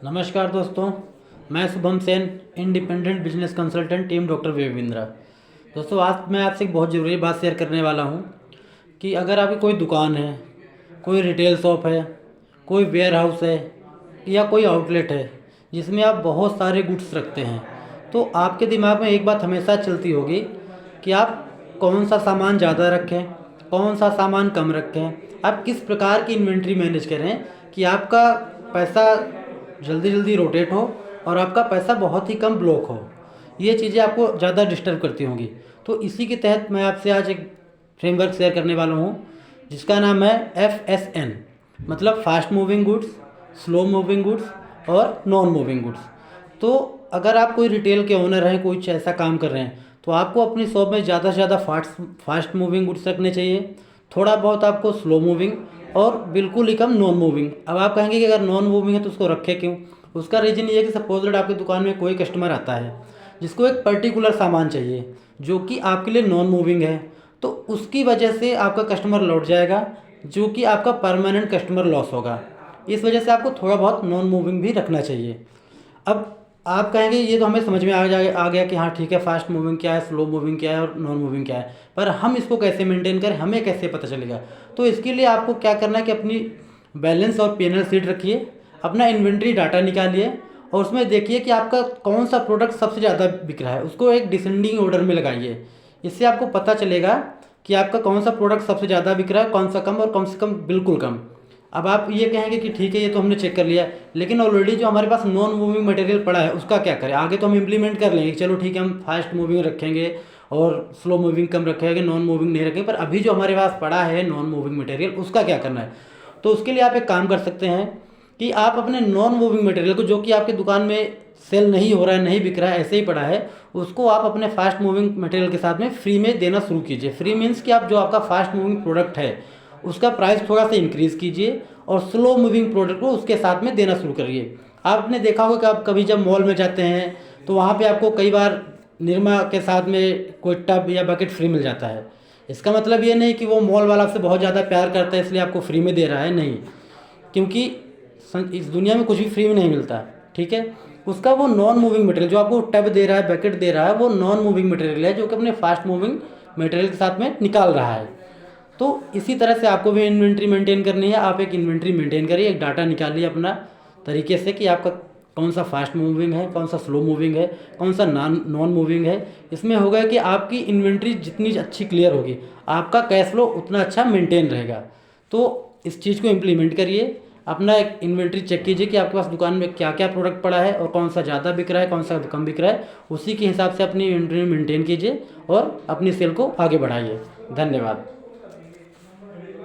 नमस्कार दोस्तों, मैं Shubham Sen, independent business consultant, team doctor Vivendra. दोस्तों, आज मैं आपसे एक बहुत ज़रूरी बात शेयर करने वाला हूँ कि अगर आपकी कोई दुकान है, कोई रिटेल शॉप है, कोई वेयर हाउस है या कोई आउटलेट है जिसमें आप बहुत सारे गुड्स रखते हैं, तो आपके दिमाग में एक बात हमेशा चलती होगी कि आप कौन सा सामान ज़्यादा रखें, कौन सा सामान कम रखें, आप किस प्रकार की इन्वेंट्री मैनेज करें कि आपका पैसा जल्दी जल्दी रोटेट हो और आपका पैसा बहुत ही कम ब्लॉक हो। ये चीज़ें आपको ज़्यादा डिस्टर्ब करती होंगी। तो इसी के तहत मैं आपसे आज एक फ्रेमवर्क शेयर करने वाला हूँ जिसका नाम है FSN, मतलब fast moving goods, slow moving goods और नॉन मूविंग गुड्स। तो अगर आप कोई रिटेल के ओनर हैं, कुछ ऐसा काम कर रहे हैं, तो आपको अपनी शॉप में ज़्यादा से ज़्यादा फास्ट मूविंग गुड्स रखने चाहिए, थोड़ा बहुत आपको स्लो मूविंग और बिल्कुल ही कम नॉन मूविंग। अब आप कहेंगे कि अगर नॉन मूविंग है तो उसको रखें क्यों? उसका रीज़न ये है कि सपोज दैट आपकी दुकान में कोई कस्टमर आता है जिसको एक पर्टिकुलर सामान चाहिए जो कि आपके लिए नॉन मूविंग है, तो उसकी वजह से आपका कस्टमर लौट जाएगा, जो कि आपका परमानेंट कस्टमर लॉस होगा। इस वजह से आपको थोड़ा बहुत नॉन मूविंग भी रखना चाहिए। अब आप कहेंगे ये तो हमें समझ में आ गया कि हाँ ठीक है, फास्ट मूविंग क्या है, स्लो मूविंग क्या है और नॉन मूविंग क्या है, पर हम इसको कैसे मेंटेन करें, हमें कैसे पता चलेगा? तो इसके लिए आपको क्या करना है कि अपनी बैलेंस और P&L शीट रखिए, अपना इन्वेंट्री डाटा निकालिए और उसमें देखिए कि आपका कौन सा प्रोडक्ट सबसे ज़्यादा बिक रहा है, उसको एक डिसेंडिंग ऑर्डर में लगाइए। इससे आपको पता चलेगा कि आपका कौन सा प्रोडक्ट सबसे ज़्यादा बिक रहा है, कौन सा कम और कम से कम बिल्कुल कम। अब आप ये कहेंगे कि ठीक है, ये तो हमने चेक कर लिया, लेकिन ऑलरेडी जो हमारे पास नॉन मूविंग मटेरियल पड़ा है उसका क्या करें? आगे तो हम इम्प्लीमेंट कर लेंगे, चलो ठीक है, हम फास्ट मूविंग रखेंगे और स्लो मूविंग कम रखेंगे, नॉन मूविंग नहीं रखेंगे, पर अभी जो हमारे पास पड़ा है नॉन मूविंग मटेरियल उसका क्या करना है? तो उसके लिए आप एक काम कर सकते हैं कि आप अपने नॉन मूविंग मटेरियल को, जो कि आपकी दुकान में सेल नहीं हो रहा है, नहीं बिक रहा है, ऐसे ही पड़ा है, उसको आप अपने फास्ट मूविंग मटेरियल के साथ में फ्री में देना शुरू कीजिए। फ्री मीन्स कि आप जो आपका फास्ट मूविंग प्रोडक्ट है उसका प्राइस थोड़ा सा इंक्रीज़ कीजिए और स्लो मूविंग प्रोडक्ट को उसके साथ में देना शुरू करिए। आपने देखा होगा कि आप कभी जब मॉल में जाते हैं तो वहाँ पे आपको कई बार निरमा के साथ में कोई टब या बकेट फ्री मिल जाता है। इसका मतलब ये नहीं कि वो मॉल वाला आपसे बहुत ज़्यादा प्यार करता है इसलिए आपको फ्री में दे रहा है, नहीं, क्योंकि इस दुनिया में कुछ भी फ्री में नहीं मिलता, ठीक है। उसका वो नॉन मूविंग मटेरियल जो आपको टब दे रहा है, बकेट दे रहा है, वो नॉन मूविंग मटेरियल है जो कि अपने फास्ट मूविंग मटेरियल के साथ में निकाल रहा है। तो इसी तरह से आपको भी इन्वेंट्री मेंटेन करनी है। आप एक इन्वेंट्री मेंटेन करिए, एक डाटा निकालिए अपना तरीके से कि आपका कौन सा फास्ट मूविंग है, कौन सा स्लो मूविंग है, कौन सा नॉन मूविंग है। इसमें होगा कि आपकी इन्वेंट्री जितनी अच्छी क्लियर होगी, आपका कैश फ्लो उतना अच्छा मेंटेन रहेगा। तो इस चीज़ को इम्प्लीमेंट करिए, अपना एक इन्वेंट्री चेक कीजिए कि आपके पास दुकान में क्या क्या प्रोडक्ट पड़ा है और कौन सा ज़्यादा बिक रहा है, कौन सा कम बिक रहा है। उसी के हिसाब से अपनी इन्वेंट्री मेंटेन कीजिए और अपनी सेल को आगे बढ़ाइए। धन्यवाद।